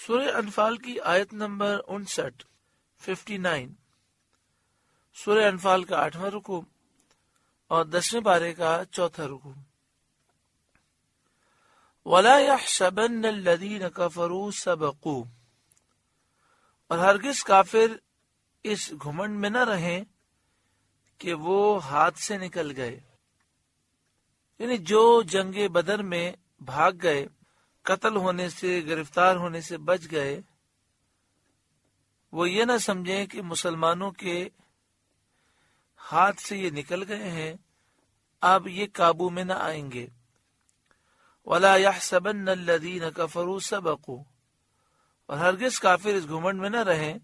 سورہ انفال کی آیت نمبر 59 سورہ انفال کا 8واں رکوع اور 10ویں پارے کا 4تھا رکوع. وَلَا يَحْسَبَنَّ الَّذِينَ كَفَرُوا سَبَقُوا، اور ہرگز کافر اس گھمنڈ میں نہ رہیں کہ وہ ہاتھ سے نکل گئے. یعنی جو جنگ بدر میں بھاگ گئے، قتل ہونے سے، گرفتار ہونے سے بچ گئے، وہ یہ نہ سمجھیں کہ مسلمانوں کے ہاتھ سے یہ نکل گئے ہیں، اب یہ قابو میں نہ آئیں گے. وَلَا يَحْسَبَنَّ الَّذِينَ كَفَرُوا سَبَقُوا، اور ہرگز کافر اس گھمنڈ میں نہ رہیں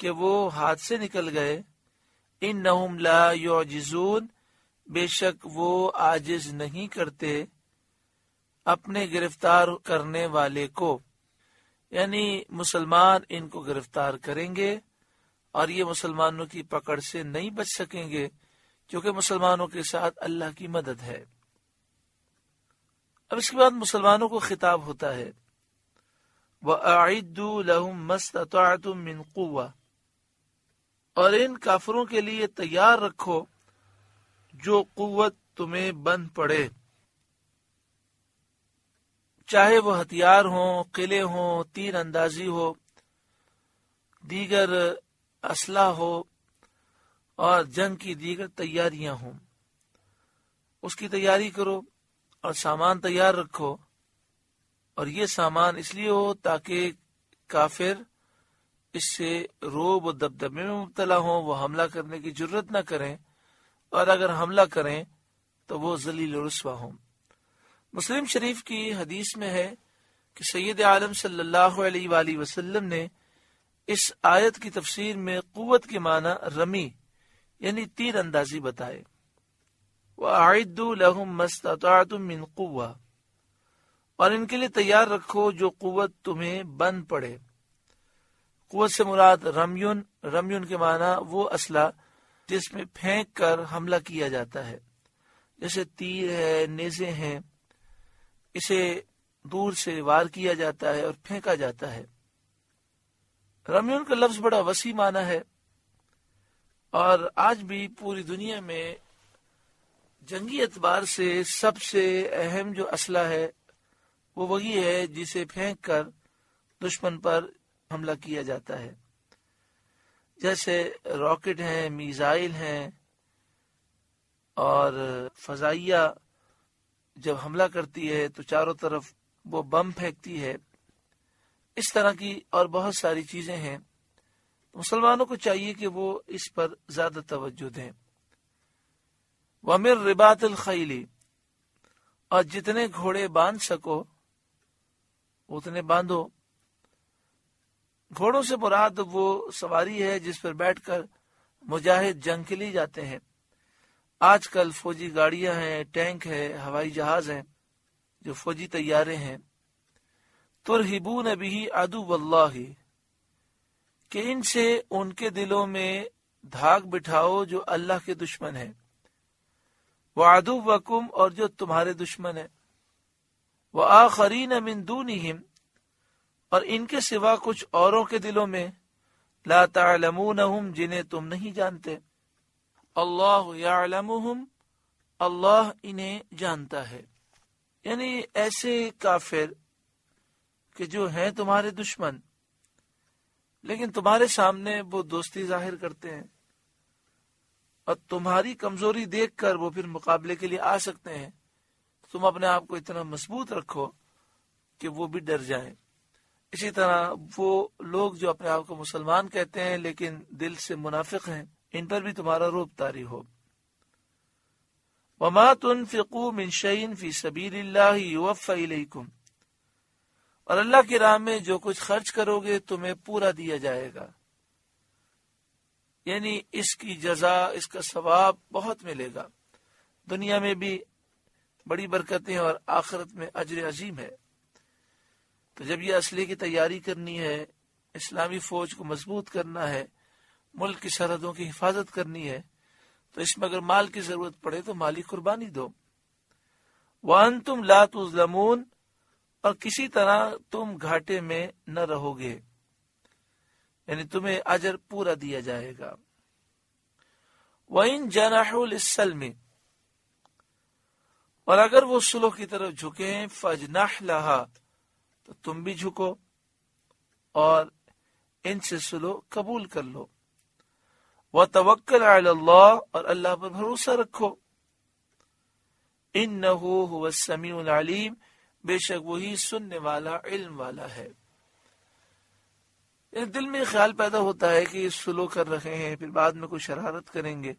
کہ وہ ہاتھ سے نکل گئے. إِنَّهُمْ لَا يُعْجِزُونَ، بے شک وہ عاجز نہیں کرتے اپنے گرفتار کرنے والے کو. یعنی مسلمان ان کو گرفتار کریں گے اور یہ مسلمانوں کی پکڑ سے نہیں بچ سکیں گے، کیونکہ مسلمانوں کے ساتھ اللہ کی مدد ہے. اب اس کے بعد مسلمانوں کو خطاب ہوتا ہے، وَأَعِدُّوا لَهُم مَّا اسْتَطَعْتُم مِّن قُوَّةٍ، اور ان کافروں کے لیے تیار رکھو جو قوت تمہیں بن پڑے، چاہے وہ ہتھیار ہوں، قلعے ہوں، تیر اندازی ہو، دیگر اسلحہ ہو اور جنگ کی دیگر تیاریاں ہوں، اس کی تیاری کرو اور سامان تیار رکھو. اور یہ سامان اس لیے ہو تاکہ کافر اس سے روب و دبدبے میں مبتلا ہوں، وہ حملہ کرنے کی جرت نہ کریں، اور اگر حملہ کریں تو وہ ذلیل و رسوا ہوں. مسلم شریف کی حدیث میں ہے کہ سید عالم صلی اللہ علیہ وآلہ وسلم نے اس آیت کی تفسیر میں قوت کے معنی رمی یعنی تیر اندازی بتائے. وَأَعِدُّوا لَهُم مَّا اسْتَطَعْتُم مِّن قُوَّةٍ، اور ان کے لیے تیار رکھو جو قوت تمہیں بن پڑے. قوت سے مراد رمیون کے معنی وہ اسلحہ جس میں پھینک کر حملہ کیا جاتا ہے، جیسے تیر ہے، نیزے ہیں، اسے دور سے وار کیا جاتا ہے اور پھینکا جاتا ہے. رمیون کا لفظ بڑا وسیع معنی ہے، اور آج بھی پوری دنیا میں جنگی اعتبار سے سب سے اہم جو اسلحہ ہے وہ وہی ہے جسے پھینک کر دشمن پر حملہ کیا جاتا ہے. جیسے راکٹ ہیں، میزائل ہیں، اور فضائیہ جب حملہ کرتی ہے تو چاروں طرف وہ بم پھینکتی ہے. اس طرح کی اور بہت ساری چیزیں ہیں. مسلمانوں کو چاہیے کہ وہ اس پر زیادہ توجہ دیں. وَمِن رِبَاطِ الْخَيْلِ، اور جتنے گھوڑے باندھ سکو اتنے باندھو. گھوڑوں سے مراد وہ سواری ہے جس پر بیٹھ کر مجاہد جنگ کے لیے جاتے ہیں. آج کل فوجی گاڑیاں ہیں، ٹینک ہے، ہوائی جہاز ہیں، جو فوجی طیارے ہیں. ترہبون بہ عدو اللہ، کہ ان سے ان کے دلوں میں دھاگ بٹھاؤ جو اللہ کے دشمن ہیں. وعدوکم، اور جو تمہارے دشمن ہیں. وآخرین من دونہم، اور ان کے سوا کچھ اوروں کے دلوں میں. لا تعلمونہم، جنہیں تم نہیں جانتے. اللہ یعلمہم، اللہ انہیں جانتا ہے. یعنی ایسے کافر کہ جو ہیں تمہارے دشمن، لیکن تمہارے سامنے وہ دوستی ظاہر کرتے ہیں، اور تمہاری کمزوری دیکھ کر وہ پھر مقابلے کے لیے آ سکتے ہیں. تم اپنے آپ کو اتنا مضبوط رکھو کہ وہ بھی ڈر جائیں. اسی طرح وہ لوگ جو اپنے آپ کو مسلمان کہتے ہیں لیکن دل سے منافق ہیں، ان پر بھی تمہارا روب طاری ہو. وَمَا تُنْفِقُوا مِنْ شَيْءٍ فِي سَبِيلِ اللَّهِ يُوَفَّ إِلَيْكُمْ، اور اللہ کی راہ میں جو کچھ خرچ کرو گے تمہیں پورا دیا جائے گا. یعنی اس کی جزا، اس کا ثواب بہت ملے گا. دنیا میں بھی بڑی برکتیں اور آخرت میں اجر عظیم ہے. تو جب یہ اسلحے کی تیاری کرنی ہے، اسلامی فوج کو مضبوط کرنا ہے، ملک کی سرحدوں کی حفاظت کرنی ہے، تو اس میں اگر مال کی ضرورت پڑے تو مالی قربانی دو. وَأَنْتُمْ لَا تُظْلَمُونَ، اور کسی طرح تم گھاٹے میں نہ رہو گے، یعنی تمہیں اجر پورا دیا جائے گا۔ وَإِن جَنَحُوا لِلسَّلْمِ، اور اگر وہ صلح کی طرف جھکیں، فَاجْنَحْ لَهَا، تو تم بھی جھکو اور ان سے صلح قبول کر لو۔ وَتَوَكَّلْ عَلَى اللَّهِ، اور اللہ پر بھروسہ رکھو۔ إِنَّهُ هُوَ السَّمِيعُ الْعَلِيمُ، بے شک وہی سننے والا، علم والا ہے۔ دل میں خیال پیدا ہوتا ہے کہ یہ سلو کر رہے ہیں، پھر بعد میں کوئی شرارت کریں گے،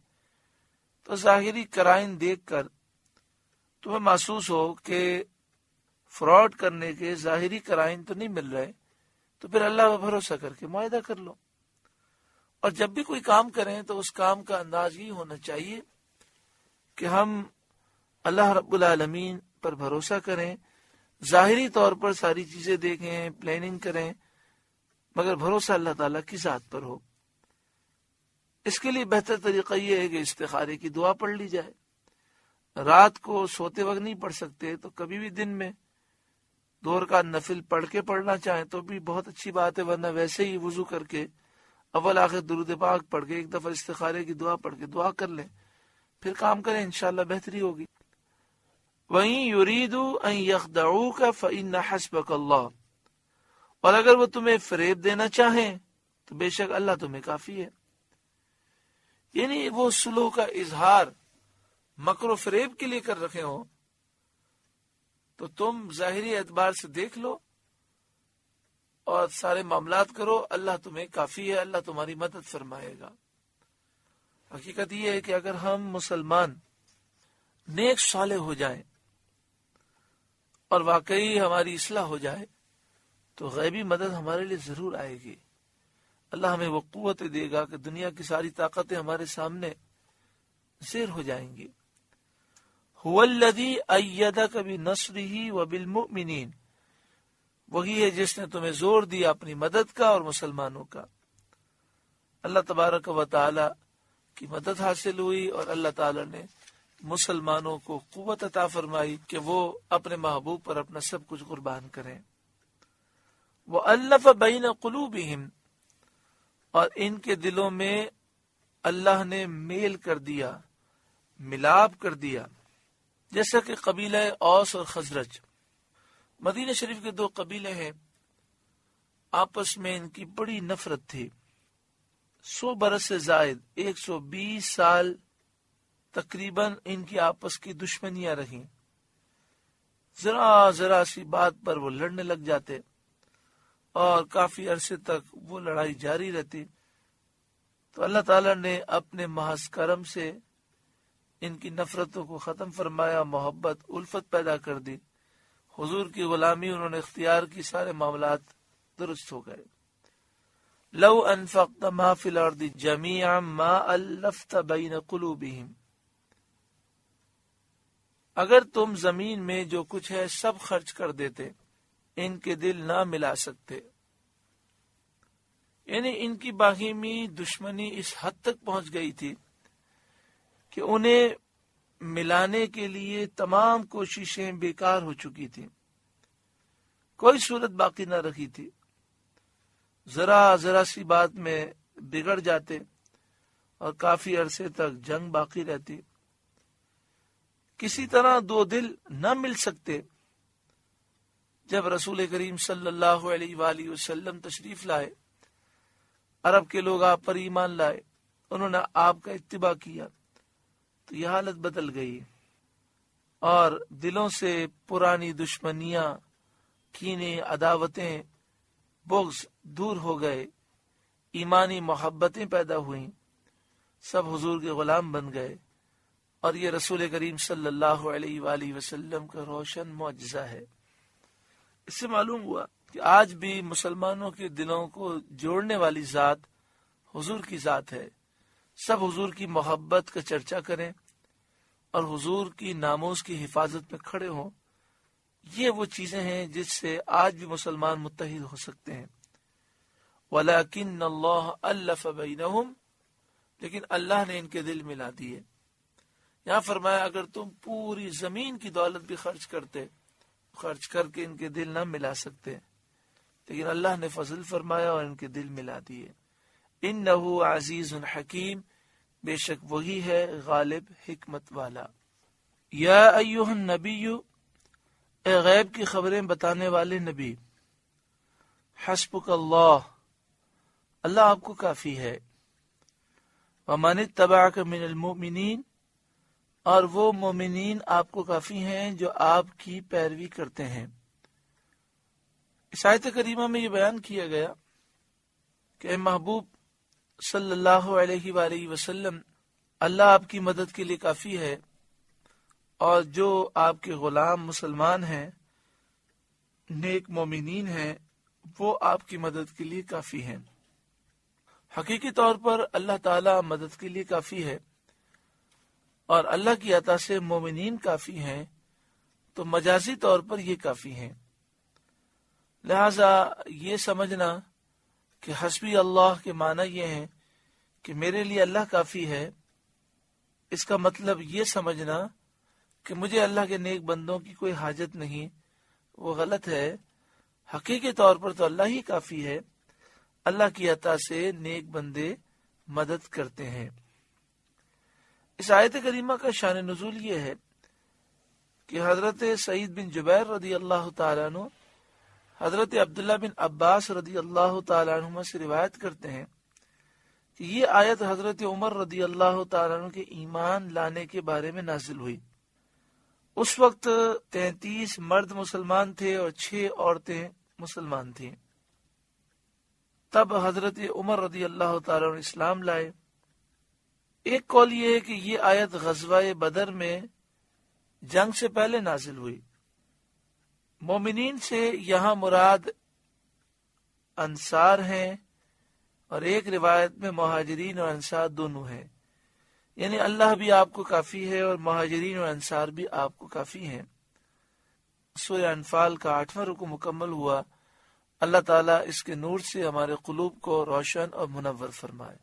تو ظاہری قرائن دیکھ کر تمہیں محسوس ہو کہ فراڈ کرنے کے ظاہری قرائن تو نہیں مل رہے، تو پھر اللہ پر بھروسہ کر کے معاہدہ کر لو۔ اور جب بھی کوئی کام کریں تو اس کام کا انداز یہ ہونا چاہیے کہ ہم اللہ رب العالمین پر بھروسہ کریں، ظاہری طور پر ساری چیزیں دیکھیں، پلاننگ کریں، مگر بھروسہ اللہ تعالیٰ کی ذات پر ہو۔ اس کے لیے بہتر طریقہ یہ ہے کہ استخارے کی دعا پڑھ لی جائے۔ رات کو سوتے وقت نہیں پڑھ سکتے تو کبھی بھی دن میں 2 رکعت نفل پڑھ کے پڑھنا چاہیں تو بھی بہت اچھی بات ہے، ورنہ ویسے ہی وضو کر کے اول آخر درود پاک پڑھ کے ایک دفعہ استخارے کی دعا پڑھ کے دعا کر لیں، پھر کام کریں، انشاءاللہ بہتری ہوگی۔ وَإِن يُرِيدُوا أَن يَخْدَعُوكَ فَإِنَّ حَسْبَكَ اللَّهُ، اور اگر وہ تمہیں فریب دینا چاہیں تو بے شک اللہ تمہیں کافی ہے۔ یعنی وہ صلح کا اظہار مکر و فریب کے لیے کر رکھے ہوں تو تم ظاہری اعتبار سے دیکھ لو اور سارے معاملات کرو، اللہ تمہیں کافی ہے، اللہ تمہاری مدد فرمائے گا۔ حقیقت یہ ہے کہ اگر ہم مسلمان نیک صالح ہو جائیں اور واقعی ہماری اصلاح ہو جائے تو غیبی مدد ہمارے لیے ضرور آئے گی۔ اللہ ہمیں وہ قوت دے گا کہ دنیا کی ساری طاقتیں ہمارے سامنے زیر ہو جائیں گی۔ هُوَ الَّذِي أَيَّدَكَ بِنَصْرِهِ وَبِالْمُؤْمِنِينَ، وہی ہے جس نے تمہیں زور دیا اپنی مدد کا اور مسلمانوں کا۔ اللہ تبارک و تعالی کی مدد حاصل ہوئی اور اللہ تعالی نے مسلمانوں کو قوت عطا فرمائی کہ وہ اپنے محبوب پر اپنا سب کچھ قربان کریں۔ وَأَلَّفَ بَيْنَ قُلُوبِهِمْ، اور ان کے دلوں میں اللہ نے میل کر دیا، ملاب کر دیا، جیسا کہ قبیلہ اوس اور خزرج، مدینہ شریف کے 2 قبیلے ہیں، آپس میں ان کی بڑی نفرت تھی۔ 100 برس سے زائد 120 سال تقریباً ان کی آپس کی دشمنیاں رہیں، ذرا سی بات پر وہ لڑنے لگ جاتے اور کافی عرصے تک وہ لڑائی جاری رہتی۔ تو اللہ تعالیٰ نے اپنے محض کرم سے ان کی نفرتوں کو ختم فرمایا، محبت الفت پیدا کر دی، حضور کی غلامی انہوں نے اختیار کی، سارے معاملات درست ہو گئے۔ لو انفقت ما فی الارض جميعا ما الفت بین قلوبہم، اگر تم زمین میں جو کچھ ہے سب خرچ کر دیتے ان کے دل نہ ملا سکتے۔ یعنی ان کی باہمی دشمنی اس حد تک پہنچ گئی تھی کہ انہیں ملانے کے لیے تمام کوششیں بیکار ہو چکی تھی، کوئی صورت باقی نہ رکھی تھی، ذرا سی بات میں بگڑ جاتے اور کافی عرصے تک جنگ باقی رہتی، کسی طرح 2 دل نہ مل سکتے۔ جب رسول کریم صلی اللہ علیہ وآلہ وسلم تشریف لائے، عرب کے لوگ آپ پر ایمان لائے، انہوں نے آپ کا اتباع کیا، تو یہ حالت بدل گئی اور دلوں سے پرانی دشمنیاں، کینے، عداوتیں، بغض دور ہو گئے، ایمانی محبتیں پیدا ہوئیں، سب حضور کے غلام بن گئے، اور یہ رسول کریم صلی اللہ علیہ وآلہ وسلم کا روشن معجزہ ہے۔ اس سے معلوم ہوا کہ آج بھی مسلمانوں کے دلوں کو جوڑنے والی ذات حضور کی ذات ہے۔ سب حضور کی محبت کا چرچا کریں اور حضور کی ناموس کی حفاظت میں کھڑے ہوں، یہ وہ چیزیں ہیں جس سے آج بھی مسلمان متحد ہو سکتے ہیں۔ وَلَكِنَّ اللَّهَ أَلَّفَ بَيْنَهُمْ، لیکن اللہ نے ان کے دل ملا دیے۔ یہاں فرمایا اگر تم پوری زمین کی دولت بھی خرچ کرتے خرچ کر کے ان کے دل نہ ملا سکتے، لیکن اللہ نے فضل فرمایا اور ان کے دل ملا دیے۔ انہ عزیز حکیم، بے شک وہی ہے غالب حکمت والا۔ یا ایھا النبی، اے غیب کی خبریں بتانے والے نبی، حسبک اللہ، اللہ آپ کو کافی ہے، ومن اتبعک من المؤمنین، اور وہ مومنین آپ کو کافی ہیں جو آپ کی پیروی کرتے ہیں۔ اس آیت کریمہ میں یہ بیان کیا گیا کہ اے محبوب صلی اللہ علیہ وآلہ وسلم، اللہ آپ کی مدد کے لیے کافی ہے، اور جو آپ کے غلام مسلمان ہیں، نیک مومنین ہیں، وہ آپ کی مدد کے لیے کافی ہیں۔ حقیقی طور پر اللہ تعالی مدد کے لیے کافی ہے، اور اللہ کی عطا سے مومنین کافی ہیں، تو مجازی طور پر یہ کافی ہیں۔ لہذا یہ سمجھنا کہ حسبی اللہ کے معنی یہ ہیں کہ میرے لیے اللہ کافی ہے، اس کا مطلب یہ سمجھنا کہ مجھے اللہ کے نیک بندوں کی کوئی حاجت نہیں، وہ غلط ہے۔ حقیقی طور پر تو اللہ ہی کافی ہے، اللہ کی عطا سے نیک بندے مدد کرتے ہیں۔ اس آیت کریمہ کا شان نزول یہ ہے کہ حضرت سعید بن جبیر رضی اللہ تعالیٰ عنہ حضرت عبداللہ بن عباس رضی اللہ تعالیٰ عنہ سے روایت کرتے ہیں کہ یہ آیت حضرت عمر رضی اللہ تعالیٰ عنہ کے ایمان لانے کے بارے میں نازل ہوئی۔ اس وقت 33 مرد مسلمان تھے اور 6 عورتیں مسلمان تھیں۔ تب حضرت عمر رضی اللہ تعالیٰ عنہ اسلام لائے۔ ایک قول یہ ہے کہ یہ آیت غزوہ بدر میں جنگ سے پہلے نازل ہوئی۔ مومنین سے یہاں مراد انصار ہیں، اور ایک روایت میں مہاجرین اور انصار دونوں ہیں، یعنی اللہ بھی آپ کو کافی ہے اور مہاجرین اور انصار بھی آپ کو کافی ہیں۔ سورہ انفال کا 8واں رکوع مکمل ہوا۔ اللہ تعالیٰ اس کے نور سے ہمارے قلوب کو روشن اور منور فرمائے۔